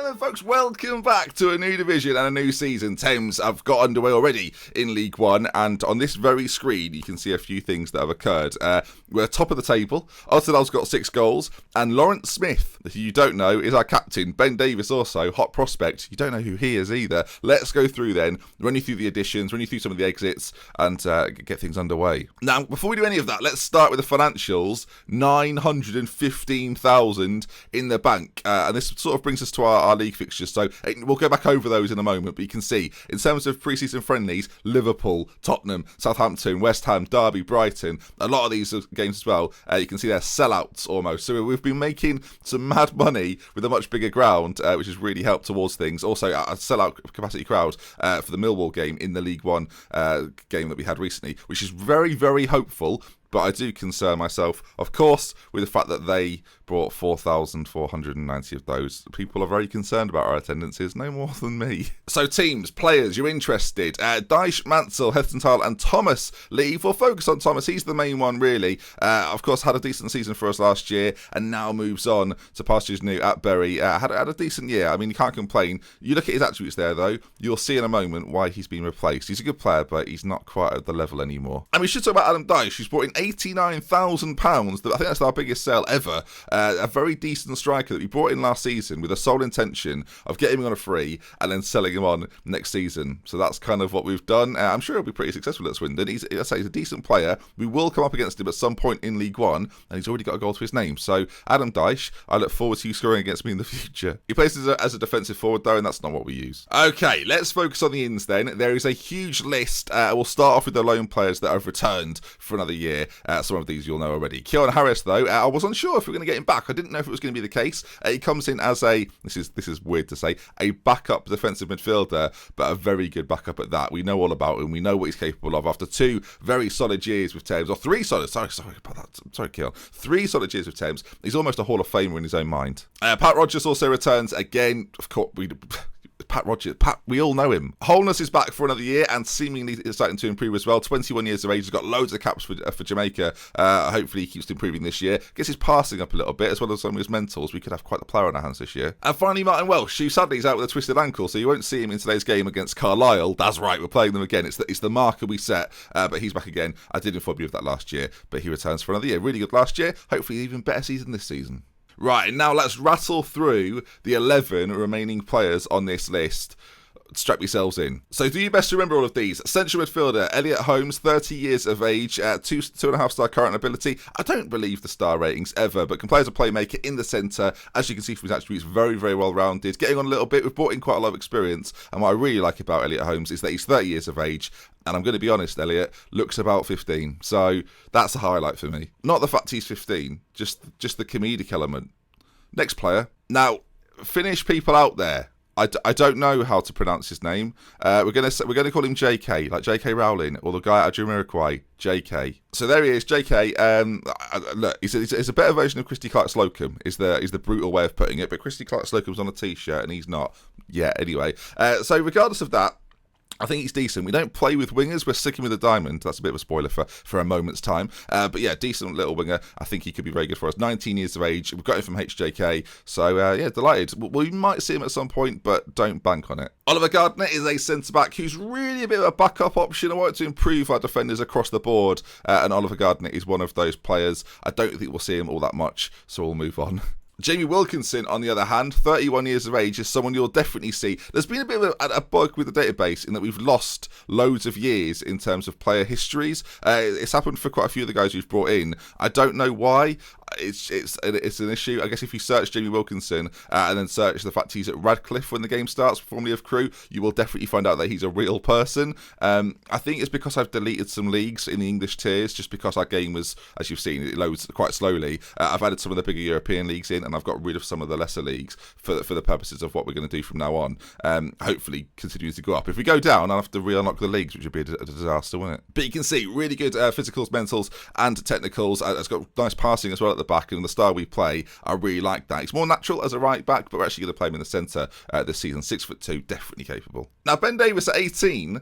then, folks, welcome back to a new division and a new season. Thames have got underway already in League One, and on this very screen, you can see a few things that have occurred. We're top of the table. Arsenal's got 6 goals, and Lawrence Smith, who you don't know, is our captain. Ben Davis also, hot prospect. You don't know who he is either. Let's go through then, run you through the additions, run you through some of the exits, and get things underway. Now, before we do any of that, let's start with the financials. 915,000 in the bank, and this sort of brings us to our league fixtures, so we'll go back over those in a moment, but you can see in terms of pre-season friendlies, Liverpool, Tottenham, Southampton, West Ham, Derby, Brighton, a lot of these games as well, you can see they're sellouts almost, so we've been making some mad money with a much bigger ground, which has really helped towards things. Also a sellout capacity crowd for the Millwall game in the League One game that we had recently, which is very, very hopeful. But I do concern myself, of course, with the fact that they brought 4,490 of those. People are very concerned about our attendances, no more than me. So teams, players, you're interested. Dyche, Mansell, Heatherton, and Thomas leave. We'll focus on Thomas, he's the main one really. Of course, had a decent season for us last year, and now moves on to pastures new at Bury. Had a decent year, I mean, you can't complain. You look at his attributes there though, you'll see in a moment why he's been replaced. He's a good player, but he's not quite at the level anymore. And we should talk about Adam Dyche, who's brought in £89,000. I think that's our biggest sale ever. A very decent striker that we brought in last season with the sole intention of getting him on a free and then selling him on next season. So that's kind of what we've done. I'm sure he'll be pretty successful at Swindon. He's a decent player. We will come up against him at some point in League One, and he's already got a goal to his name. So Adam Dyche, I look forward to you scoring against me in the future. He plays as a defensive forward though, and that's not what we use. Okay, let's focus on the ins then. There is a huge list. We'll start off with the loan players that have returned for another year. Some of these you'll know already. Keown Harris, though, I was unsure if we were going to get him back. I didn't know if it was going to be the case. He comes in as this is weird to say, a backup defensive midfielder, but a very good backup at that. We know all about him. We know what he's capable of. After 2 very solid years with Thames, or 3 solid, sorry about that. Sorry, Keown. 3 solid years with Thames. He's almost a Hall of Famer in his own mind. Pat Rogers also returns again. Of course, Pat Rogers, we all know him. Holness is back for another year and seemingly is starting to improve as well. 21 years of age, he's got loads of caps for Jamaica. Hopefully he keeps improving this year. Gets his passing up a little bit as well as some of his mentals. We could have quite the player on our hands this year. And finally, Martin Welsh, who sadly is out with a twisted ankle, so you won't see him in today's game against Carlisle. That's right, we're playing them again. It's the marker we set, but he's back again. I did inform you of that last year, but he returns for another year. Really good last year. Hopefully even better season this season. Right, now let's rattle through the 11 remaining players on this list. Strap yourselves in. So do you best remember all of these. Central midfielder, Elliot Holmes, 30 years of age, 2.5 star current ability. I don't believe the star ratings ever, but can play as a playmaker in the centre. As you can see from his attributes, very, very well rounded. Getting on a little bit, we've brought in quite a lot of experience. And what I really like about Elliot Holmes is that he's 30 years of age. And I'm going to be honest, Elliot looks about 15. So that's a highlight for me. Not the fact he's 15, just the comedic element. Next player. Now, Finnish people out there, I don't know how to pronounce his name. We're gonna call him JK, like JK Rowling, or the guy at Jamiroquai, JK. So there he is, JK. Look, he's a better version of Christy Clark-Slocum. Is the brutal way of putting it. But Christy Clark-Slocum's on a t-shirt and he's not. Yeah. Anyway, so regardless of that, I think he's decent. We don't play with wingers. We're sticking with a diamond. That's a bit of a spoiler for a moment's time. But yeah, decent little winger. I think he could be very good for us. 19 years of age. We've got him from HJK. So yeah, delighted. We might see him at some point, but don't bank on it. Oliver Gardner is a centre-back who's really a bit of a backup option. I want to improve our defenders across the board. And Oliver Gardner is one of those players. I don't think we'll see him all that much, so we'll move on. Jamie Wilkinson, on the other hand, 31 years of age, is someone you'll definitely see. There's been a bit of a bug with the database in that we've lost loads of years in terms of player histories. It's happened for quite a few of the guys we've brought in. I don't know why. It's an issue. I guess if you search Jamie Wilkinson and then search the fact he's at Radcliffe when the game starts, formerly of Crewe, you will definitely find out that he's a real person. I think it's because I've deleted some leagues in the English tiers, just because our game was, as you've seen, it loads quite slowly. I've added some of the bigger European leagues in, and I've got rid of some of the lesser leagues for the purposes of what we're going to do from now on. Hopefully continuing to go up. If we go down, I'll have to re-unlock the leagues, which would be a disaster, wouldn't it? But you can see really good physicals, mentals, and technicals. It's got nice passing as well at the back, and the style we play, I really like that. He's more natural as a right back, but we're actually going to play him in the centre this season. 6'2", definitely capable. Now, Ben Davies at 18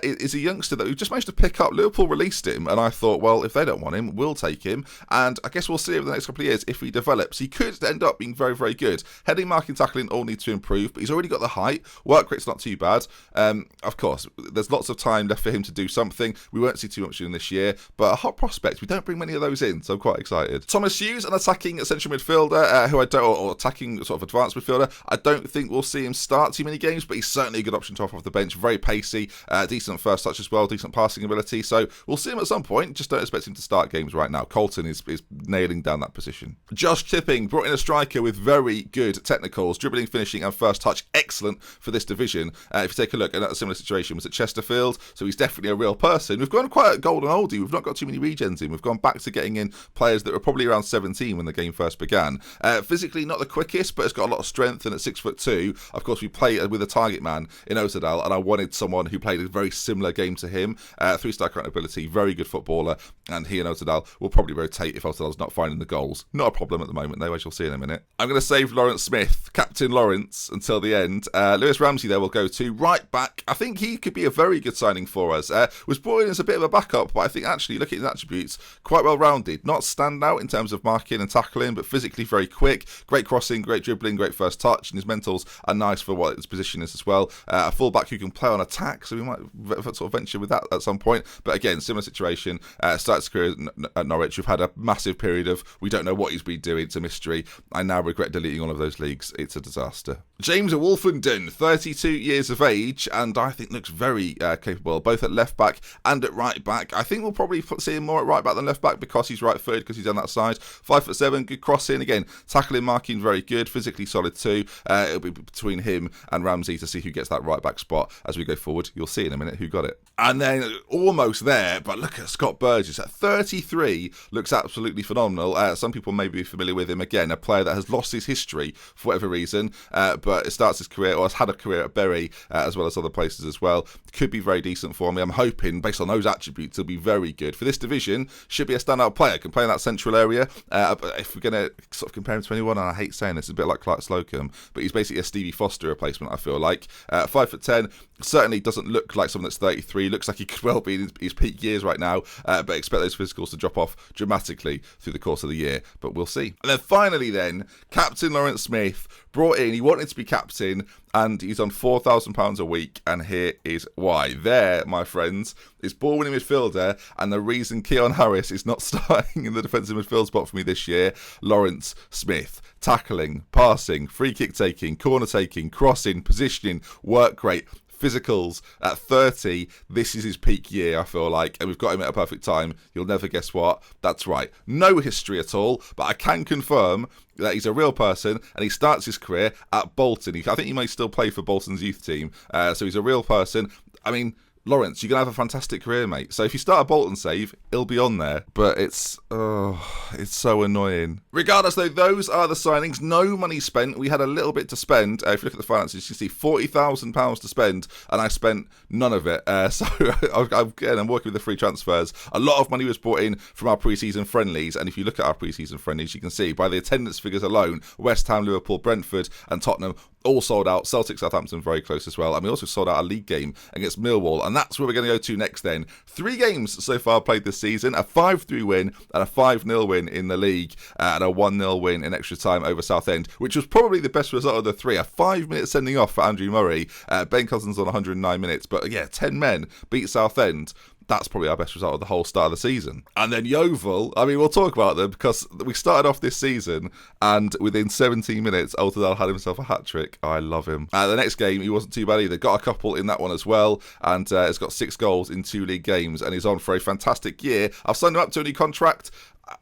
is a youngster that we've just managed to pick up. Liverpool released him, and I thought, well, if they don't want him, we'll take him. And I guess we'll see over the next couple of years if he develops. He could end up being very, very good. Heading, marking, tackling all need to improve, but he's already got the height. Work rate's not too bad. Of course, there's lots of time left for him to do something. We won't see too much in this year, but a hot prospect. We don't bring many of those in, so I'm quite excited. Thomas Hughes, an attacking central midfielder, who I don't, or attacking sort of advanced midfielder. I don't think we'll see him start too many games, but he's certainly a good option to offer off the bench. Very pacey, decent first touch as well, decent passing ability. So we'll see him at some point. Just don't expect him to start games right now. Colton is nailing down that position. Josh Tipping brought in a striker with very good technicals, dribbling, finishing, and first touch. Excellent for this division. If you take a look, and a similar situation was at Chesterfield, so he's definitely a real person. We've gone quite a golden oldie. We've not got too many regens in. We've gone back to getting in players that were probably around 17 when the game first began. Physically not the quickest, but it's got a lot of strength, and at 6'2", of course, we play with a target man in Ozadal, and I wanted someone who played a very similar game to him. 3-star current ability, very good footballer, and he and Ozadal will probably rotate if Ozadal's not finding the goals. Not a problem at the moment, though, as you'll see in a minute. I'm going to save Lawrence Smith, Captain Lawrence, until the end. Lewis Ramsey there will go to right back. I think he could be a very good signing for us. Was brought in as a bit of a backup, but I think actually, looking at his attributes, quite well rounded. Not stand out in terms of marking and tackling, but physically very quick. Great crossing, great dribbling, great first touch, and his mentals are nice for what his position is as well. A fullback who can play on attack, so we might sort of venture with that at some point. But again, similar situation. Starts his career at Norwich. We've had a massive period of we don't know what he's been doing. It's a mystery. I now regret deleting all of those leagues. It's a disaster. James Wolfenden, 32 years of age, and I think looks very capable, both at left back and at right back. I think we'll probably see him more at right back than left back because he's right footed, because he's on that side. 5'7", good crossing. Again, tackling, marking, very good. Physically solid too. It'll be between him and Ramsey to see who gets that right back spot as we go forward. You'll see in a minute who got it. And then almost there, but look at Scott Burgess at 33, looks absolutely phenomenal. Some people may be familiar with him. Again, a player that has lost his history for whatever reason, but it starts his career, or has had a career at Bury as well as other places as well. Could be very decent for me. I'm hoping, based on those attributes, he'll be very good. For this division, should be a standout player. Can play in that central area. If we're going to sort of compare him to anyone, and I hate saying this, it's a bit like Clark Slocum, but he's basically a Stevie Foster replacement, I feel like. 5'10", certainly doesn't look like someone that's 33. Looks like he could well be in his peak years right now, but expect those physicals to drop off dramatically through the course of the year, but we'll see. And then finally then, Captain Lawrence Smith, brought in, he wanted to be captain, and he's on £4,000 a week, and here is why. There, my friends, is ball-winning midfielder, and the reason Keon Harris is not starting in the defensive midfield spot for me this year, Lawrence Smith. Tackling, passing, free kick taking, corner taking, crossing, positioning, work rate, physicals. At 30, this is his peak year, I feel like, and we've got him at a perfect time. You'll never guess what. That's right. No history at all, but I can confirm that he's a real person, and he starts his career at Bolton. I think he may still play for Bolton's youth team, so he's a real person. I mean, Lawrence, you're going to have a fantastic career, mate. So if you start a Bolton save, he'll be on there. But it's so annoying. Regardless, though, those are the signings. No money spent. We had a little bit to spend. If you look at the finances, you can see £40,000 to spend, and I spent none of it. So I'm working with the free transfers. A lot of money was brought in from our pre-season friendlies, and if you look at our pre-season friendlies, you can see by the attendance figures alone, West Ham, Liverpool, Brentford, and Tottenham all sold out. Celtic, Southampton very close as well. And we also sold out a league game against Millwall, and that's where we're going to go to next then. 3 games so far played this season, a 5-3 win and a 5-0 win in the league, and a 1-0 win in extra time over Southend, which was probably the best result of the 3. A 5-minute sending off for Andrew Murray. Ben Cousins on 109 minutes, but yeah, 10 men beat Southend. That's probably our best result of the whole start of the season. And then Yeovil, I mean, we'll talk about them because we started off this season and within 17 minutes, Altadal had himself a hat-trick. I love him. The next game, he wasn't too bad either. Got a couple in that one as well, and has got 6 goals in 2 league games, and he's on for a fantastic year. I've signed him up to a new contract.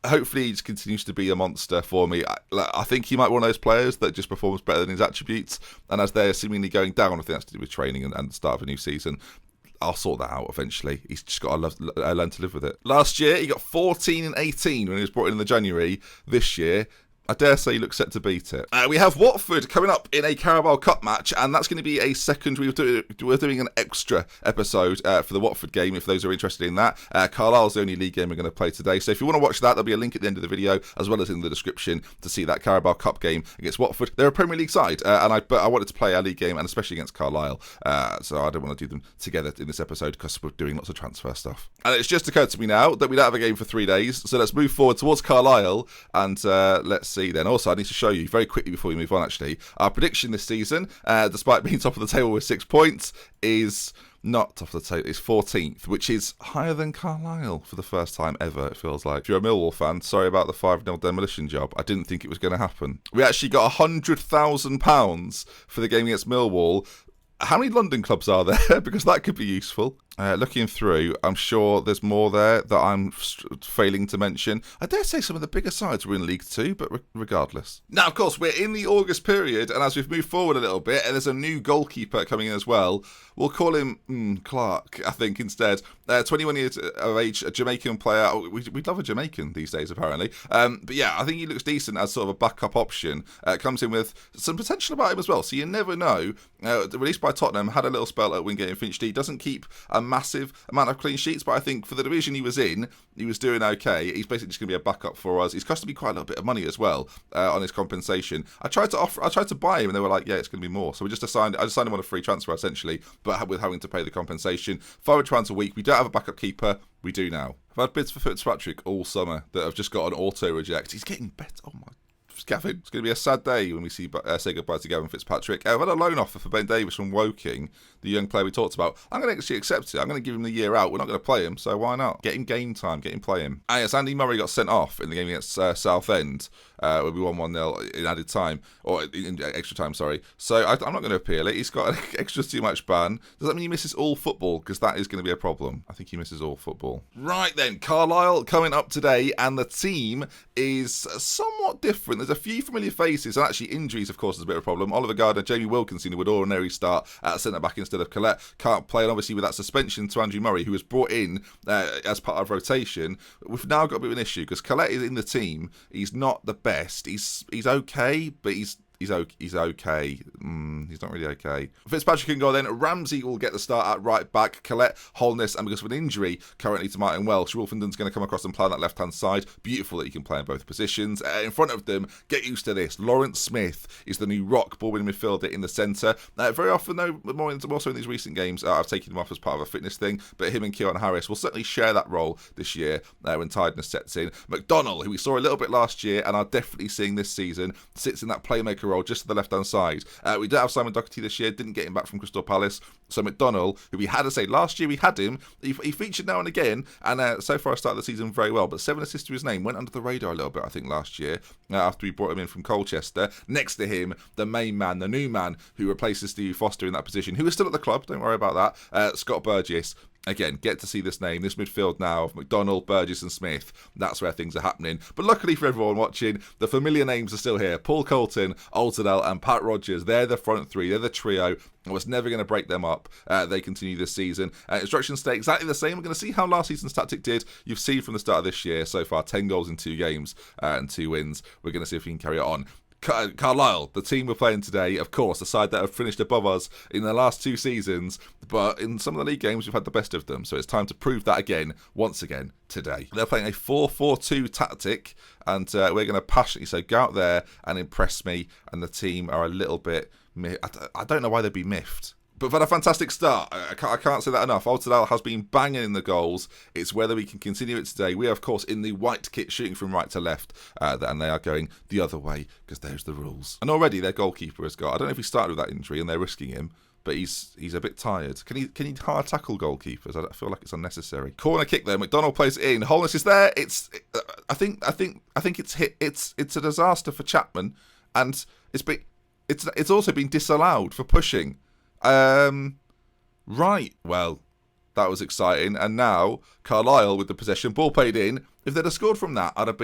Hopefully he just continues to be a monster for me. I think he might be one of those players that just performs better than his attributes, and as they're seemingly going down, I think that's to do with training and the start of a new season. I'll sort that out eventually. He's just got to learn to live with it. Last year, he got 14 and 18 when he was brought in the January. This year, I dare say he looks set to beat it. We have Watford coming up in a Carabao Cup match, and that's going to be a secondary. We're doing an extra episode for the Watford game, if those are interested in that. Carlisle's the only league game we're going to play today, so if you want to watch that, there'll be a link at the end of the video, as well as in the description, to see that Carabao Cup game against Watford. They're a Premier League side, but I wanted to play our league game, and especially against Carlisle, so I don't want to do them together in this episode, because we're doing lots of transfer stuff. And it's just occurred to me now that we don't have a game for 3 days, so let's move forward towards Carlisle, and let's see then. Also, I need to show you very quickly before we move on, actually, our prediction this season, despite being top of the table with 6 points, is not top of the table, it's 14th, which is higher than Carlisle for the first time ever, it feels like. If you're a Millwall fan, sorry about the 5-0 demolition job. I didn't think it was going to happen. We actually got £100,000 for the game against Millwall. How many London clubs are there? Because that could be useful. Looking through, I'm sure there's more there that I'm failing to mention. I dare say some of the bigger sides were in League 2, but regardless. Now, of course, we're in the August period, and as we've moved forward a little bit, and there's a new goalkeeper coming in as well. We'll call him Clark, I think, instead. 21 years of age, a Jamaican player. We'd love a Jamaican these days, apparently. But yeah, I think he looks decent as sort of a backup option. Comes in with some potential about him as well, so you never know. Released by Tottenham, had a little spell at Wingate and Finchley. He doesn't keep a massive amount of clean sheets, but I think for the division he was in, he was doing okay. He's basically just going to be a backup for us. He's costing me quite a little bit of money as well on his compensation. I tried to buy him, and they were like, yeah, it's going to be more. So I just signed him on a free transfer essentially, but with having to pay the compensation. £500 a week. We don't have a backup keeper. We do now. I've had bids for Fitzpatrick all summer that have just got an auto reject. He's getting better. Oh my. Gavin, it's going to be a sad day when we say goodbye to Gavin Fitzpatrick. I've had a loan offer for Ben Davies from Woking, the young player we talked about. I'm going to actually accept it. I'm going to give him the year out. We're not going to play him, so why not? Get him game time, get him play him. And yes, Andy Murray got sent off in the game against Southend, where we won 1-0 in added time, or in extra time, sorry. So I'm not going to appeal it. He's got an extra 2-match ban. Does that mean he misses all football? Because that is going to be a problem. I think he misses all football. Right then, Carlisle coming up today, and the team is somewhat different. There's a few familiar faces, and actually injuries, of course, is a bit of a problem. Oliver Gardner, Jamie Wilkinson, who would ordinarily start at centre-back instead of Collette, can't play, and obviously with that suspension to Andrew Murray, who was brought in as part of rotation, we've now got a bit of an issue, because Collette is in the team. He's not the best. He's okay, but he's okay. He's not really okay. Fitzpatrick can go then. Ramsey will get the start at right back. Collette, Holness, and because of an injury currently to Martin Welsh, Wolfenden's going to come across and play on that left-hand side. Beautiful that he can play in both positions. In front of them, get used to this. Lawrence Smith is the new rock ball-winning midfielder in the centre. Very often, though, more so in these recent games, I've taken him off as part of a fitness thing, but him and Keon Harris will certainly share that role this year when tiredness sets in. McDonnell, who we saw a little bit last year and are definitely seeing this season, sits in that playmaker role just to the left-hand side. We don't have Simon Doherty this year, didn't get him back from Crystal Palace. So McDonnell, who we had to say, last year we had him, he featured now and again, and so far started the season very well, but 7 assists to his name, went under the radar a little bit, I think, last year, after we brought him in from Colchester. Next to him, the main man, the new man, who replaces Stevie Foster in that position, who is still at the club, don't worry about that, Scott Burgess. Again, get to see this name, this midfield now of McDonnell, Burgess and Smith. That's where things are happening. But luckily for everyone watching, the familiar names are still here. Paul Colton, Altidale and Pat Rogers. They're the front three. They're the trio. I was never going to break them up. They continue this season. Instructions stay exactly the same. We're going to see how last season's tactic did. You've seen from the start of this year so far, 10 goals in 2 games and 2 wins. We're going to see if we can carry it on. Carlisle, the team we're playing today, of course, the side that have finished above us in the last 2 seasons, but in some of the league games we've had the best of them, so it's time to prove that again, once again, today. They're playing a 4-4-2 tactic, and we're going to passionately say, go out there and impress me, and the team are a little bit, I don't know why they'd be miffed. But we've had a fantastic start. I can't say that enough. Altidale has been banging in the goals. It's whether we can continue it today. We are, of course, in the white kit shooting from right to left. And they are going the other way because there's the rules. And already their goalkeeper has got, I don't know if he started with that injury and they're risking him, but he's a bit tired. Can he hard tackle goalkeepers? I feel like it's unnecessary. Corner kick there. McDonnell plays it in. Holness is there. I think it's hit. It's a disaster for Chapman, and it's also been disallowed for pushing. Right, well, that was exciting, and now Carlisle with the possession, ball played in. If they'd have scored from that, I'd have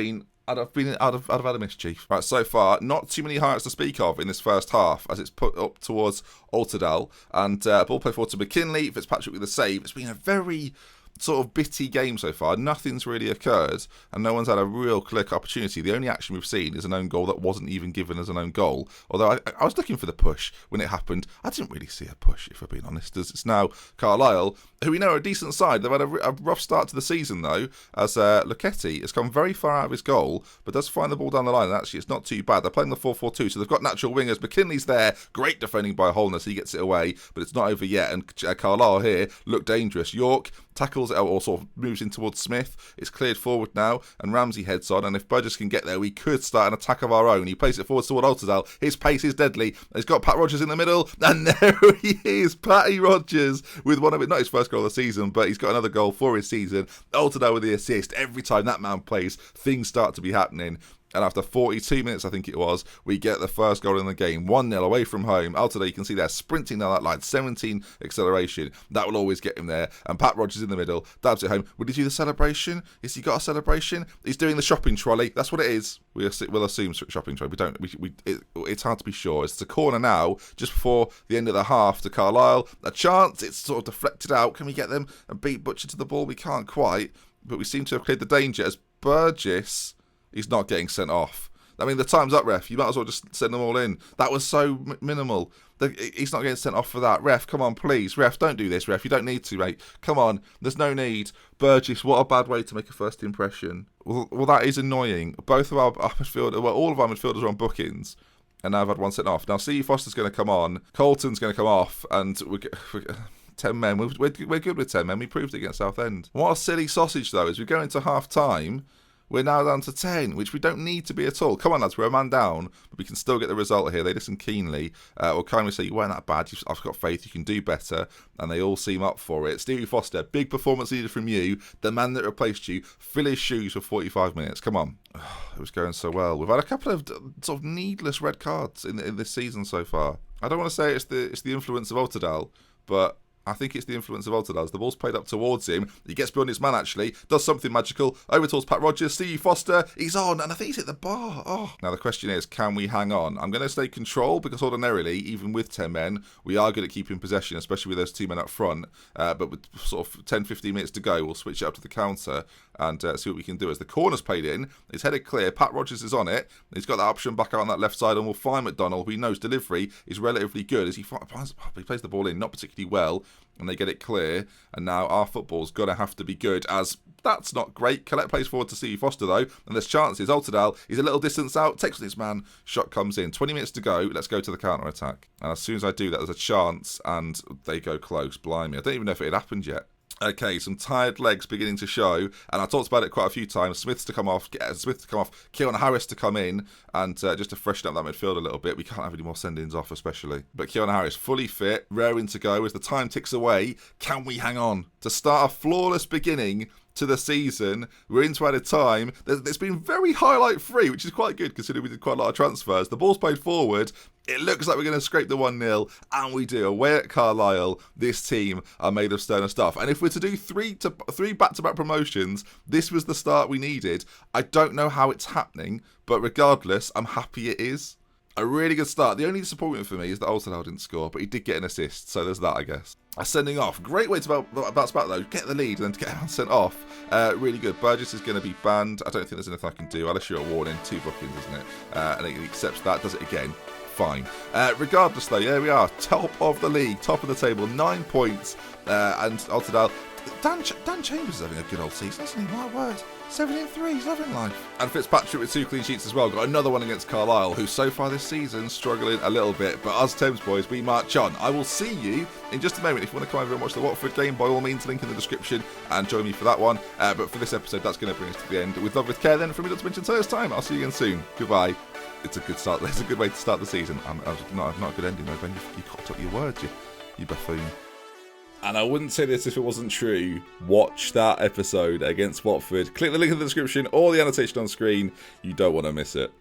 had a mischief. Right, so far, not too many highlights to speak of in this first half, as it's put up towards Altidale, and ball play forward to McKinley. Fitzpatrick with the save. It's been a very sort of bitty game so far. Nothing's really occurred, and no one's had a real clear opportunity. The only action we've seen is an own goal that wasn't even given as an own goal. Although I was looking for the push when it happened. I didn't really see a push, if I'm being honest. As it's now Carlisle, who we know are a decent side. They've had a rough start to the season, though, as Luchetti has come very far out of his goal, but does find the ball down the line, and actually it's not too bad. They're playing the 4-4-2, so they've got natural wingers. McKinley's there, great defending by Holness, he gets it away, but it's not over yet, and Carlisle here look dangerous. York tackles it, or sort of moves in towards Smith. It's cleared forward now, and Ramsey heads on, and if Burgess can get there, we could start an attack of our own. He plays it forward toward Altidale. His pace is deadly. He's got Pat Rogers in the middle, and there he is, Patty Rogers, with one of it, not his first goal of the season, but he's got another goal for his season. Altidale with the assist. Every time that man plays, things start to be happening. And after 42 minutes, I think it was, we get the first goal in the game. 1-0 away from home. Altidale, you can see they're sprinting down that line. 17 acceleration. That will always get him there. And Pat Rogers in the middle. Dabs it home. Will he do the celebration? Has he got a celebration? He's doing the shopping trolley. That's what it is. We'll assume shopping trolley. It's hard to be sure. It's a corner now, just before the end of the half to Carlisle. A chance. It's sort of deflected out. Can we get them and beat Butcher to the ball? We can't quite. But we seem to have cleared the danger as Burgess... He's not getting sent off. I mean, the time's up, ref. You might as well just send them all in. That was so minimal. He's not getting sent off for that. Ref, come on, please. Ref, don't do this, ref. You don't need to, mate. Come on. There's no need. Burgess, what a bad way to make a first impression. Well, that is annoying. Both of our midfielders, all of our midfielders are on bookings, and now I've had one sent off. Now, C. Foster's going to come on. Colton's going to come off, and we're 10 men. We're good with 10 men. We proved it against Southend. What a silly sausage, though, as we go into half-time. We're now down to 10, which we don't need to be at all. Come on, lads, we're a man down, but we can still get the result here. They listen keenly. Or kindly say, you weren't that bad. I've got faith. You can do better. And they all seem up for it. Stevie Foster, big performance needed from you. The man that replaced you. Fill his shoes for 45 minutes. Come on. It was going so well. We've had a couple of sort of needless red cards in this season so far. I don't want to say it's the influence of Altidale, but... I think it's the influence of Altidale. The ball's played up towards him. He gets beyond his man, actually. Does something magical. Over towards Pat Rogers. Stevie Foster. He's on. And I think he's hit the bar. Oh. Now, the question is, can we hang on? I'm going to stay control because ordinarily, even with 10 men, we are good at keeping possession, especially with those 2 men up front. But with sort of 10-15 minutes to go, we'll switch it up to the counter and see what we can do. As the corner's played in, it's headed clear. Pat Rogers is on it. He's got that option back out on that left side, and we'll find McDonald, who he knows delivery is relatively good as he plays the ball in, not particularly well. And they get it clear, and now our football's going to have to be good, as that's not great. Collette plays forward to Stevie Foster, though, and there's chances. Altidale, he's a little distance out, takes on his man, shot comes in. 20 minutes to go, let's go to the counter-attack. And as soon as I do that, there's a chance, and they go close, blimey. I don't even know if it had happened yet. Okay, some tired legs beginning to show, and I talked about it quite a few times. Smith to come off, Keon Harris to come in, and just to freshen up that midfield a little bit. We can't have any more send-ins off, especially. But Keon Harris, fully fit, raring to go. As the time ticks away, can we hang on? To start a flawless beginning to the season, we're into added time. It's been very highlight-free, which is quite good, considering we did quite a lot of transfers. The ball's played forward. It looks like we're going to scrape the 1-0, and we do. Away at Carlisle, this team are made of sterner stuff. And if we're to do three back-to-back promotions, this was the start we needed. I don't know how it's happening, but regardless, I'm happy it is. A really good start. The only disappointment for me is that Altidale didn't score, but he did get an assist, so there's that, I guess. Sending off. Great way to bounce back, though. Get the lead and then to get him sent off. Really good. Burgess is going to be banned. I don't think there's anything I can do. I'll issue a warning. 2 bookings, isn't it? And he accepts that. Does it again. Fine. Regardless, though, there we are. Top of the league. Top of the table. 9 points. And Altidale. Dan Chambers is having a good old season, isn't he? My word. 7-3, he's loving life. And Fitzpatrick with 2 clean sheets as well. Got another one against Carlisle, who so far this season struggling a little bit. But us Thames boys, we march on. I will see you in just a moment. If you want to come over and watch the Watford game, by all means, link in the description and join me for that one. But for this episode, that's going to bring us to the end. With love, with care, then, from me, not to mention Thursday time. I'll see you again soon. Goodbye. It's a good start. It's a good way to start the season. Not a good ending, though, Ben. You cocked up your words, you buffoon. And I wouldn't say this if it wasn't true. Watch that episode against Watford. Click the link in the description or the annotation on screen. You don't want to miss it.